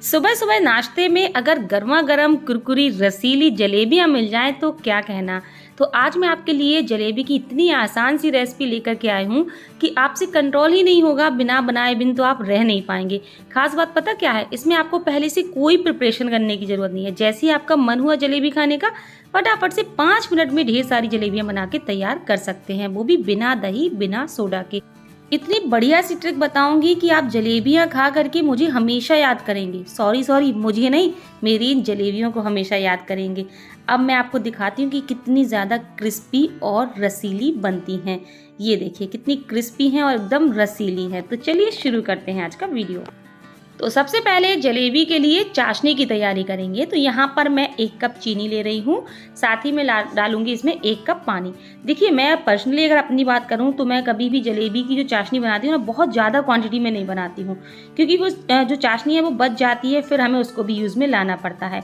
सुबह सुबह नाश्ते में अगर गर्मा गर्म कुरकुरी रसीली जलेबियाँ मिल जाएं तो क्या कहना। तो आज मैं आपके लिए जलेबी की इतनी आसान सी रेसिपी लेकर के आई हूँ कि आपसे कंट्रोल ही नहीं होगा, बिना बनाए बिन तो आप रह नहीं पाएंगे। खास बात पता क्या है, इसमें आपको पहले से कोई प्रिपरेशन करने की ज़रूरत नहीं है। जैसे ही आपका मन हुआ जलेबी खाने का, फटाफट से 5 मिनट में ढेर सारी जलेबियाँ बना के तैयार कर सकते हैं, वो भी बिना दही बिना सोडा के। इतनी बढ़िया सी ट्रिक बताऊंगी कि आप जलेबियां खा करके मुझे हमेशा याद करेंगे। सॉरी सॉरी, मुझे नहीं, मेरी इन जलेबियों को हमेशा याद करेंगे। अब मैं आपको दिखाती हूँ कि कितनी ज़्यादा क्रिस्पी और रसीली बनती हैं। ये देखिए कितनी क्रिस्पी हैं और एकदम रसीली है। तो चलिए शुरू करते हैं आज का वीडियो। तो सबसे पहले जलेबी के लिए चाशनी की तैयारी करेंगे। तो यहाँ पर मैं 1 कप चीनी ले रही हूँ, साथ ही मैं डालूंगी इसमें 1 कप पानी। देखिए मैं पर्सनली अगर अपनी बात करूँ तो मैं कभी भी जलेबी की जो चाशनी बनाती हूँ ना, बहुत ज़्यादा क्वांटिटी में नहीं बनाती हूँ, क्योंकि वो जो चाशनी है वो बच जाती है, फिर हमें उसको भी यूज़ में लाना पड़ता है।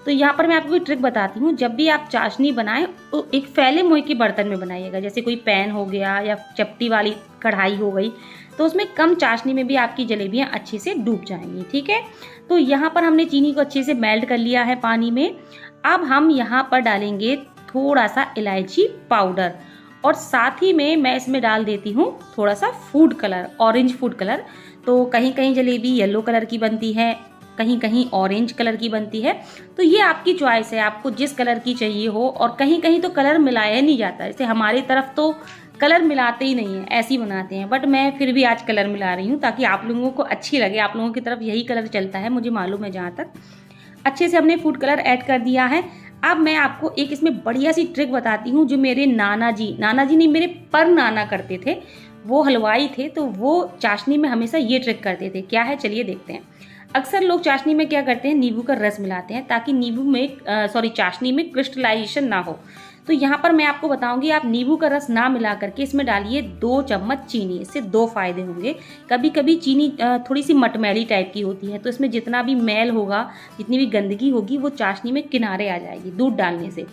तो यहाँ पर मैं आपको एक ट्रिक बताती हूँ। जब भी आप चाशनी बनाएं तो एक फैले मुँह के बर्तन में बनाइएगा, जैसे कोई पैन हो गया या चपटी वाली कढ़ाई हो गई, तो उसमें कम चाशनी में भी आपकी जलेबियाँ अच्छे से डूब जाएंगी। ठीक है, तो यहाँ पर हमने चीनी को अच्छे से मेल्ट कर लिया है पानी में। अब हम यहाँ पर डालेंगे थोड़ा सा इलायची पाउडर, और साथ ही में मैं इसमें डाल देती हूँ थोड़ा सा food colour, orange food colour. तो कहीं कहीं जलेबी येलो कलर की बनती है, कहीं कहीं ऑरेंज कलर की बनती है। तो ये आपकी चॉइस है, आपको जिस कलर की चाहिए हो। और कहीं कहीं तो कलर मिलाया नहीं जाता, जैसे हमारी तरफ तो कलर मिलाते ही नहीं है, ऐसे ही बनाते हैं। बट मैं फिर भी आज कलर मिला रही हूँ ताकि आप लोगों को अच्छी लगे। आप लोगों की तरफ यही कलर चलता है, मुझे मालूम है। जहाँ तक अच्छे से हमने फूड कलर ऐड कर दिया है। अब मैं आपको एक इसमें बढ़िया सी ट्रिक बताती हूँ, जो मेरे नाना जी नहीं, मेरे पर नाना करते थे। वो हलवाई थे, तो वो चाशनी में हमेशा ये ट्रिक करते थे। क्या है चलिए देखते हैं। अक्सर लोग चाशनी में क्या करते हैं, नींबू का रस मिलाते हैं ताकि नींबू में चाशनी में क्रिस्टलाइजेशन ना हो। तो यहाँ पर मैं आपको बताऊंगी, आप नींबू का रस ना मिला करके इसमें डालिए 2 चम्मच चीनी। इससे 2 फायदे होंगे। कभी कभी चीनी थोड़ी सी मटमैली टाइप की होती है, तो इसमें जितना भी मैल होगा, जितनी भी गंदगी होगी, वो चाशनी में किनारे आ जाएगी दूध डालने से।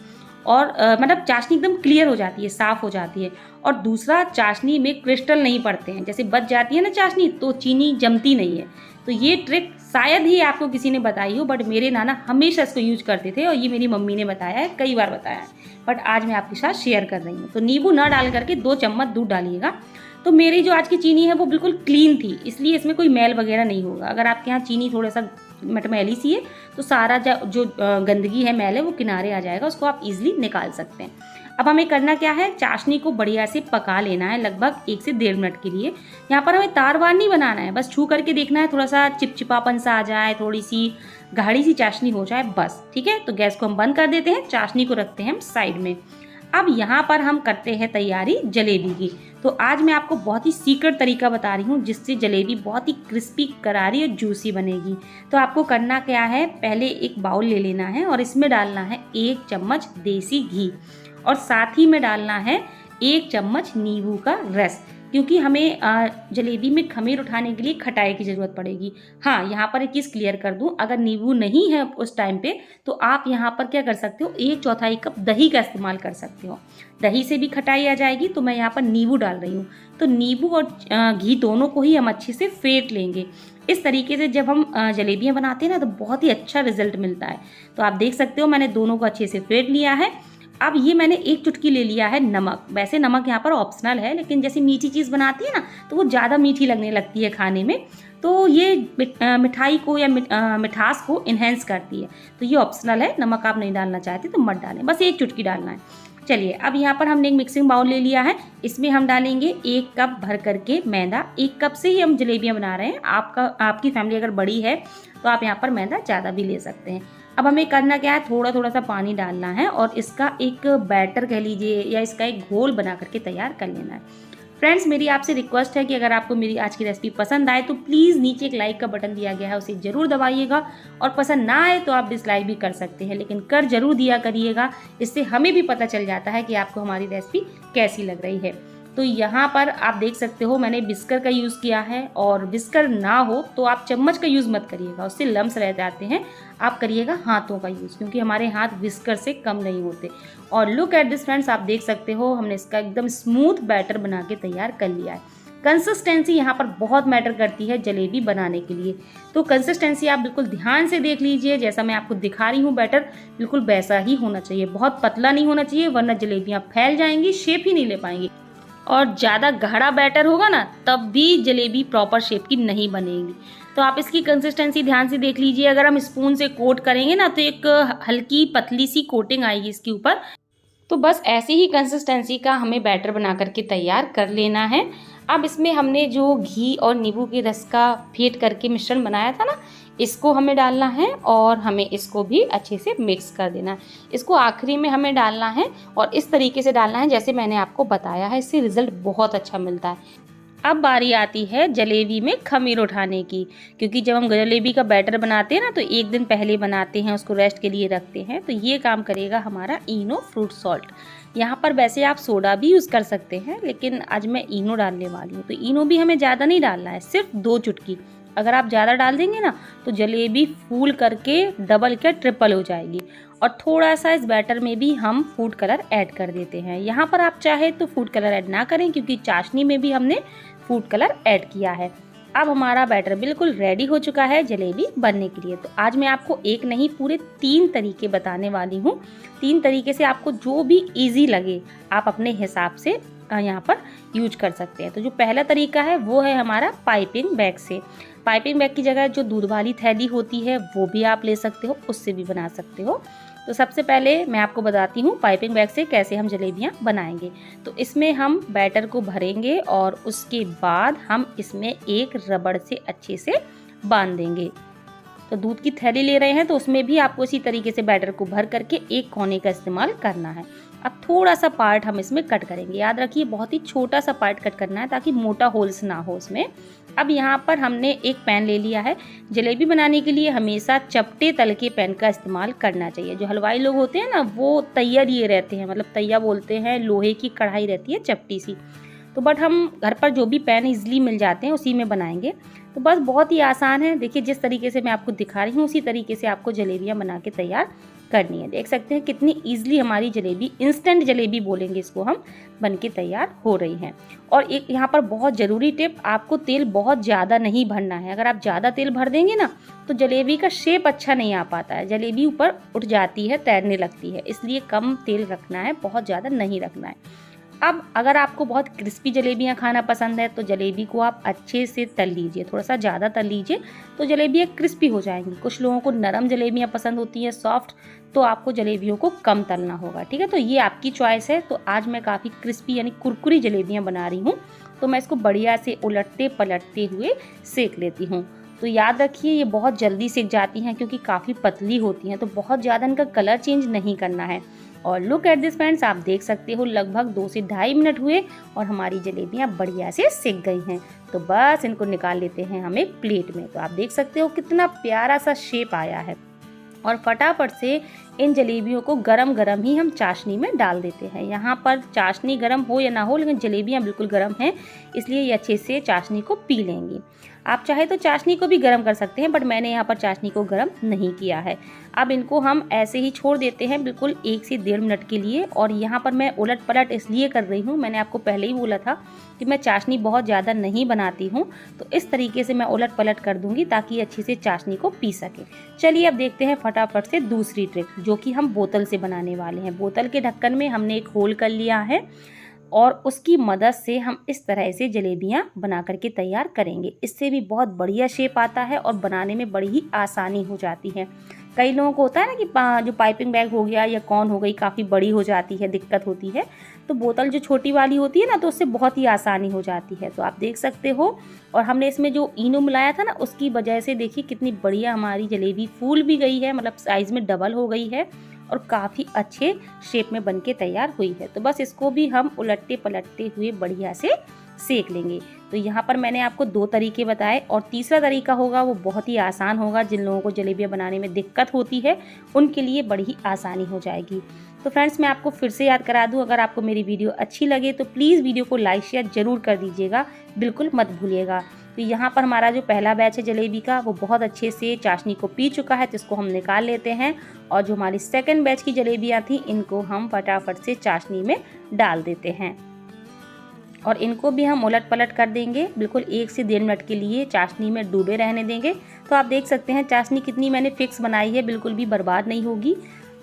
और मतलब चाशनी एकदम क्लियर हो जाती है, साफ हो जाती है। और दूसरा, चाशनी में क्रिस्टल नहीं पड़ते हैं। जैसे बच जाती है ना चाशनी, तो चीनी जमती नहीं है। तो ये ट्रिक शायद ही आपको किसी ने बताई हो, बट मेरे नाना हमेशा इसको यूज करते थे, और ये मेरी मम्मी ने बताया है, कई बार बताया है। बट आज मैं आपके साथ शेयर कर रही हूँ। तो नींबू ना डाल करके 2 चम्मच दूध डालिएगा। तो मेरी जो आज की चीनी है वो बिल्कुल क्लीन थी, इसलिए इसमें कोई मैल वगैरह नहीं होगा। अगर आपके यहाँ चीनी थोड़ा सा मटमैली सी है, तो सारा जो गंदगी है, मैल है, वो किनारे आ जाएगा, उसको आप इजीली निकाल सकते हैं। अब हमें करना क्या है, चाशनी को बढ़िया से पका लेना है, लगभग 1 से 1.5 मिनट के लिए। यहाँ पर हमें तार वार नहीं बनाना है, बस छू करके देखना है, थोड़ा सा चिपचिपापन सा आ जाए, थोड़ी सी गाढ़ी सी चाशनी हो जाए, बस। ठीक है, तो गैस को हम बंद कर देते हैं, चाशनी को रखते हैं हम साइड में। अब यहाँ पर हम करते हैं तैयारी जलेबी की। तो आज मैं आपको बहुत ही सीक्रेट तरीका बता रही हूँ, जिससे जलेबी बहुत ही क्रिस्पी, करारी और जूसी बनेगी। तो आपको करना क्या है, पहले एक बाउल ले लेना है और इसमें डालना है 1 चम्मच देसी घी, और साथ ही में डालना है 1 चम्मच नींबू का रस, क्योंकि हमें जलेबी में खमीर उठाने के लिए खटाई की ज़रूरत पड़ेगी। हाँ, यहाँ पर एक चीज़ क्लियर कर दूँ, अगर नींबू नहीं है उस टाइम पे, तो आप यहाँ पर क्या कर सकते हो, 1/4 कप दही का इस्तेमाल कर सकते हो। दही से भी खटाई आ जाएगी, तो मैं यहाँ पर नींबू डाल रही हूँ। तो नींबू और घी दोनों को ही हम अच्छे से फेंट लेंगे। इस तरीके से जब हम जलेबियाँ बनाते हैं ना, तो बहुत ही अच्छा रिजल्ट मिलता है। तो आप देख सकते हो मैंने दोनों को अच्छे से फेंट लिया है। अब ये मैंने 1 चुटकी ले लिया है नमक। वैसे नमक यहाँ पर ऑप्शनल है, लेकिन जैसे मीठी चीज़ बनाती है ना, तो वो ज़्यादा मीठी लगने लगती है खाने में, तो ये मिठाई को या मिठास को इन्हेंस करती है। तो ये ऑप्शनल है, नमक आप नहीं डालना चाहते तो मत डालें, बस 1 चुटकी डालना है। चलिए, अब यहाँ पर हमने एक मिक्सिंग बाउल ले लिया है, इसमें हम डालेंगे 1 कप भर करके मैदा। 1 कप से ही हम जलेबियाँ बना रहे हैं। आपकी फैमिली अगर बड़ी है तो आप यहाँ पर मैदा ज़्यादा भी ले सकते हैं। अब हमें करना क्या है, थोड़ा थोड़ा सा पानी डालना है और इसका एक बैटर कह लीजिए, या इसका एक घोल बना करके तैयार कर लेना है। फ्रेंड्स, मेरी आपसे रिक्वेस्ट है कि अगर आपको मेरी आज की रेसिपी पसंद आए तो प्लीज़ नीचे एक लाइक का बटन दिया गया है, उसे ज़रूर दबाइएगा। और पसंद ना आए तो आप डिसलाइक भी कर सकते हैं, लेकिन कर ज़रूर दिया करिएगा। इससे हमें भी पता चल जाता है कि आपको हमारी रेसिपी कैसी लग रही है। तो यहाँ पर आप देख सकते हो मैंने बिस्कर का यूज़ किया है, और बिस्कर ना हो तो आप चम्मच का यूज़ मत करिएगा, उससे लम्स रह जाते हैं। आप करिएगा हाथों का यूज़, क्योंकि हमारे हाथ बिस्कर से कम नहीं होते। और लुक एट दिस फ्रेंड्स, आप देख सकते हो हमने इसका एकदम स्मूथ बैटर बना के तैयार कर लिया है। कंसिस्टेंसी यहाँ पर बहुत मैटर करती है जलेबी बनाने के लिए। तो कंसिस्टेंसी आप बिल्कुल ध्यान से देख लीजिए, जैसा मैं आपको दिखा रही हूँ बैटर बिल्कुल वैसा ही होना चाहिए। बहुत पतला नहीं होना चाहिए वरना जलेबियाँ फैल जाएंगी, शेप ही नहीं ले पाएंगी। और ज़्यादा गाढ़ा बैटर होगा ना तब भी जलेबी प्रॉपर शेप की नहीं बनेगी। तो आप इसकी कंसिस्टेंसी ध्यान से देख लीजिए। अगर हम स्पून से कोट करेंगे ना तो एक हल्की पतली सी कोटिंग आएगी इसके ऊपर। तो बस ऐसी ही कंसिस्टेंसी का हमें बैटर बना करके तैयार कर लेना है। अब इसमें हमने जो घी और नींबू के रस का फेंट करके मिश्रण बनाया था ना, इसको हमें डालना है और हमें इसको भी अच्छे से मिक्स कर देना है। इसको आखिरी में हमें डालना है और इस तरीके से डालना है जैसे मैंने आपको बताया है। इससे रिजल्ट बहुत अच्छा मिलता है। अब बारी आती है जलेबी में खमीर उठाने की, क्योंकि जब हम जलेबी का बैटर बनाते हैं ना तो एक दिन पहले बनाते हैं, उसको रेस्ट के लिए रखते हैं। तो ये काम करेगा हमारा इनो फ्रूट सॉल्ट। यहाँ पर वैसे आप सोडा भी यूज़ कर सकते हैं, लेकिन आज मैं इनो डालने वाली हूँ। तो इनो भी हमें ज़्यादा नहीं डालना है, सिर्फ 2 चुटकी। अगर आप ज़्यादा डाल देंगे ना तो जलेबी फूल करके डबल क्या ट्रिपल हो जाएगी। और थोड़ा सा इस बैटर में भी हम फूड कलर ऐड कर देते हैं। यहाँ पर आप चाहे तो फूड कलर ऐड ना करें, क्योंकि चाशनी में भी हमने फूड कलर ऐड किया है। अब हमारा बैटर बिल्कुल रेडी हो चुका है जलेबी बनने के लिए। तो आज मैं आपको एक नहीं पूरे 3 तरीके बताने वाली हूँ। 3 तरीके से आपको जो भी इजी लगे आप अपने हिसाब से यहाँ पर यूज कर सकते हैं। तो जो पहला तरीका है वो है हमारा पाइपिंग बैग से। पाइपिंग बैग की जगह जो दूध वाली थैली होती है वो भी आप ले सकते हो, उससे भी बना सकते हो। तो सबसे पहले मैं आपको बताती हूँ पाइपिंग बैग से कैसे हम जलेबियाँ बनाएंगे। तो इसमें हम बैटर को भरेंगे और उसके बाद हम इसमें एक रबड़ से अच्छे से बांध देंगे। तो दूध की थैली ले रहे हैं तो उसमें भी आपको इसी तरीके से बैटर को भर करके एक कोने का इस्तेमाल करना है। अब थोड़ा सा पार्ट हम इसमें कट करेंगे। याद रखिए बहुत ही छोटा सा पार्ट कट करना है ताकि मोटा होल्स ना हो उसमें। अब यहाँ पर हमने एक पैन ले लिया है। जलेबी बनाने के लिए हमेशा चपटे तल के पैन का इस्तेमाल करना चाहिए। जो हलवाई लोग होते हैं ना वो तैया लिए रहते हैं, मतलब तैया बोलते हैं, लोहे की कढ़ाई रहती है चपटी सी। तो बट हम घर पर जो भी पैन इजीली मिल जाते हैं उसी में बनाएंगे। तो बस बहुत ही आसान है। देखिए जिस तरीके से मैं आपको दिखा रही हूँ उसी तरीके से आपको जलेबियाँ बना के तैयार करनी है। देख सकते हैं कितनी ईजिली हमारी जलेबी, इंस्टेंट जलेबी बोलेंगे इसको हम, बन के तैयार हो रही हैं। और एक यहाँ पर बहुत ज़रूरी टिप, आपको तेल बहुत ज़्यादा नहीं भरना है। अगर आप ज़्यादा तेल भर देंगे ना तो जलेबी का शेप अच्छा नहीं आ पाता है, जलेबी ऊपर उठ जाती है, तैरने लगती है। इसलिए कम तेल रखना है, बहुत ज़्यादा नहीं रखना है। अब अगर आपको बहुत क्रिस्पी जलेबियाँ खाना पसंद है तो जलेबी को आप अच्छे से तल लीजिए, थोड़ा सा ज़्यादा तल लीजिए तो जलेबियाँ क्रिस्पी हो जाएंगी। कुछ लोगों को नरम जलेबियाँ पसंद होती हैं, सॉफ्ट, तो आपको जलेबियों को कम तलना होगा। ठीक है, तो ये आपकी चॉइस है। तो आज मैं काफ़ी क्रिस्पी यानी कुरकुरी जलेबियाँ बना रही हूँ। तो मैं इसको बढ़िया से उलटते पलटते हुए सेक लेती हूँ। तो याद रखिए ये बहुत जल्दी सेक जाती हैं क्योंकि काफ़ी पतली होती हैं, तो बहुत ज़्यादा इनका कलर चेंज नहीं करना है। और लुक एट दिस फ्रेंड्स, आप देख सकते हो लगभग 2 से ढाई मिनट हुए और हमारी जलेबियाँ बढ़िया से सिक गई हैं। तो बस इनको निकाल लेते हैं हम एक प्लेट में। तो आप देख सकते हो कितना प्यारा सा शेप आया है। और फटाफट से इन जलेबियों को गरम गरम ही हम चाशनी में डाल देते हैं। यहाँ पर चाशनी गरम हो या ना हो, लेकिन जलेबियाँ बिल्कुल गरम हैं, इसलिए ये अच्छे से चाशनी को पी लेंगी। आप चाहे तो चाशनी को भी गरम कर सकते हैं, बट मैंने यहाँ पर चाशनी को गरम नहीं किया है। अब इनको हम ऐसे ही छोड़ देते हैं बिल्कुल 1 से 1.5 मिनट के लिए। और यहाँ पर मैं उलट पलट इसलिए कर रही हूँ, मैंने आपको पहले ही बोला था कि मैं चाशनी बहुत ज़्यादा नहीं बनाती हूँ, तो इस तरीके से मैं उलट पलट कर दूँगी ताकि अच्छे से चाशनी को पी सके। चलिए अब देखते हैं फटाफट से दूसरी ट्रिक, जो कि हम बोतल से बनाने वाले हैं। बोतल के ढक्कन में हमने एक होल कर लिया है और उसकी मदद से हम इस तरह से जलेबियाँ बना करके तैयार करेंगे। इससे भी बहुत बढ़िया शेप आता है और बनाने में बड़ी ही आसानी हो जाती है। कई लोगों को होता है ना कि जो पाइपिंग बैग हो गया या कौन हो गई काफ़ी बड़ी हो जाती है, दिक्कत होती है, तो बोतल जो छोटी वाली होती है ना तो उससे बहुत ही आसानी हो जाती है। तो आप देख सकते हो। और हमने इसमें जो इनो मिलाया था ना उसकी वजह से देखिए कितनी बढ़िया हमारी जलेबी फूल भी गई है, मतलब साइज़ में डबल हो गई है और काफ़ी अच्छे शेप में बनके तैयार हुई है। तो बस इसको भी हम उलटते पलटते हुए बढ़िया से सेक लेंगे। तो यहाँ पर मैंने आपको 2 तरीके बताए और तीसरा तरीका होगा वो बहुत ही आसान होगा। जिन लोगों को जलेबियाँ बनाने में दिक्कत होती है उनके लिए बड़ी ही आसानी हो जाएगी। तो फ्रेंड्स मैं आपको फिर से याद करा दूँ, अगर आपको मेरी वीडियो अच्छी लगे तो प्लीज़ वीडियो को लाइक शेयर ज़रूर कर दीजिएगा, बिल्कुल मत भूलिएगा। तो यहाँ पर हमारा जो पहला बैच है जलेबी का वो बहुत अच्छे से चाशनी को पी चुका है, तो इसको हम निकाल लेते हैं। और जो हमारी सेकंड बैच की जलेबियाँ थी इनको हम फटाफट से चाशनी में डाल देते हैं। और इनको भी हम उलट पलट कर देंगे, बिल्कुल 1 से 1.5 मिनट के लिए चाशनी में डूबे रहने देंगे। तो आप देख सकते हैं चाशनी कितनी मैंने फिक्स बनाई है, बिल्कुल भी बर्बाद नहीं होगी,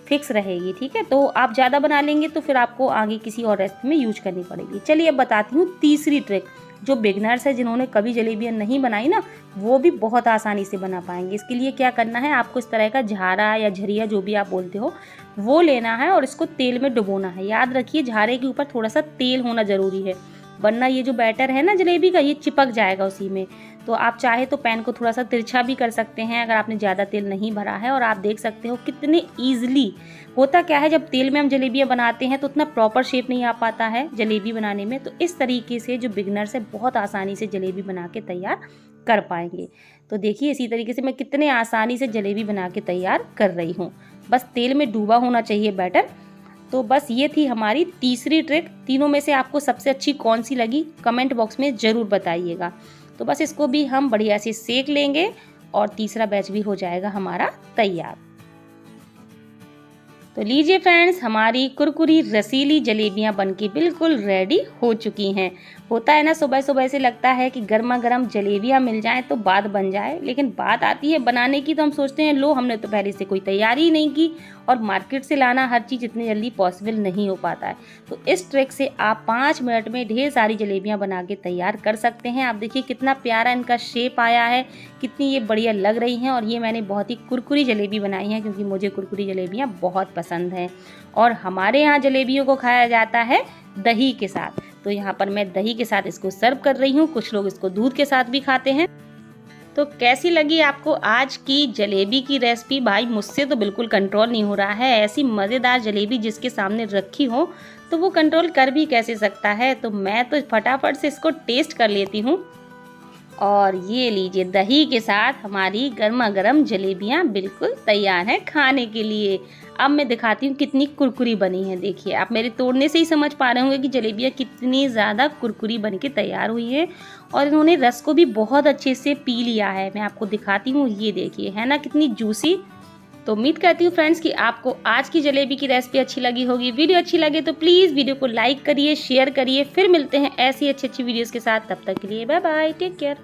फिक्स रहेगी। ठीक है, तो आप ज़्यादा बना लेंगे तो फिर आपको आगे किसी और रेसिपी में यूज करनी पड़ेगी। चलिए अब बताती हूँ तीसरी ट्रिक, जो बिगनर्स है जिन्होंने कभी जलेबियाँ नहीं बनाई ना, वो भी बहुत आसानी से बना पाएंगे। इसके लिए क्या करना है, आपको इस तरह का झारा या झरिया जो भी आप बोलते हो वो लेना है और इसको तेल में डुबोना है। याद रखिए झारे के ऊपर थोड़ा सा तेल होना ज़रूरी है, वरना ये जो बैटर है ना जलेबी का, ये चिपक जाएगा उसी में। तो आप चाहे तो पैन को थोड़ा सा तिरछा भी कर सकते हैं अगर आपने ज़्यादा तेल नहीं भरा है। और आप देख सकते हो कितने ईजिली होता क्या है, जब तेल में हम जलेबियाँ बनाते हैं तो उतना प्रॉपर शेप नहीं आ पाता है जलेबी बनाने में। तो इस तरीके से जो बिगनर्स है बहुत आसानी से जलेबी बना के तैयार कर पाएंगे। तो देखिए इसी तरीके से मैं कितने आसानी से जलेबी बना के तैयार कर रही हूँ, बस तेल में डूबा होना चाहिए बैटर। तो बस ये थी हमारी तीसरी ट्रिक। तीनों में से आपको सबसे अच्छी कौन सी लगी कमेंट बॉक्स में ज़रूर बताइएगा। तो बस इसको भी हम बढ़िया से सेक लेंगे और तीसरा बैच भी हो जाएगा हमारा तैयार। तो लीजिए फ्रेंड्स, हमारी कुरकुरी रसीली जलेबियां बनके बिल्कुल रेडी हो चुकी हैं। होता है ना, सुबह सुबह से लगता है कि गर्मा गर्म जलेबियां मिल जाएं तो बात बन जाए, लेकिन बात आती है बनाने की तो हम सोचते हैं लो हमने तो पहले से कोई तैयारी ही नहीं की, और मार्केट से लाना हर चीज़ इतनी जल्दी पॉसिबल नहीं हो पाता है। तो इस ट्रिक से आप 5 मिनट में ढेर सारी जलेबियाँ बना के तैयार कर सकते हैं। आप देखिए कितना प्यारा इनका शेप आया है, कितनी ये बढ़िया लग रही हैं। और ये मैंने बहुत ही कुरकुरी जलेबी बनाई है क्योंकि मुझे कुरकुरी जलेबियाँ बहुत पसंद हैं। और हमारे यहाँ जलेबियों को खाया जाता है दही के साथ, तो यहाँ पर मैं दही के साथ इसको सर्व कर रही हूँ। कुछ लोग इसको दूध के साथ भी खाते हैं। तो कैसी लगी आपको आज की जलेबी की रेसिपी? भाई मुझसे तो बिल्कुल कंट्रोल नहीं हो रहा है, ऐसी मज़ेदार जलेबी जिसके सामने रखी हो तो वो कंट्रोल कर भी कैसे सकता है। तो मैं तो फटाफट से इसको टेस्ट कर लेती हूँ। और ये लीजिए दही के साथ हमारी गर्मा गर्म जलेबियाँ बिल्कुल तैयार हैं खाने के लिए। अब मैं दिखाती हूँ कितनी कुरकुरी बनी है। देखिए आप मेरे तोड़ने से ही समझ पा रहे होंगे कि जलेबियाँ कितनी ज़्यादा कुरकुरी बन के तैयार हुई है। और इन्होंने रस को भी बहुत अच्छे से पी लिया है। मैं आपको दिखाती हूँ, ये देखिए है ना कितनी जूसी। तो उम्मीद करती हूँ फ्रेंड्स कि आपको आज की जलेबी की रेसिपी अच्छी लगी होगी। वीडियो अच्छी लगे तो प्लीज़ वीडियो को लाइक करिए, शेयर करिए। फिर मिलते हैं ऐसी अच्छी वीडियोज़ के साथ, तब तक के लिए बाय बाय, टेक केयर।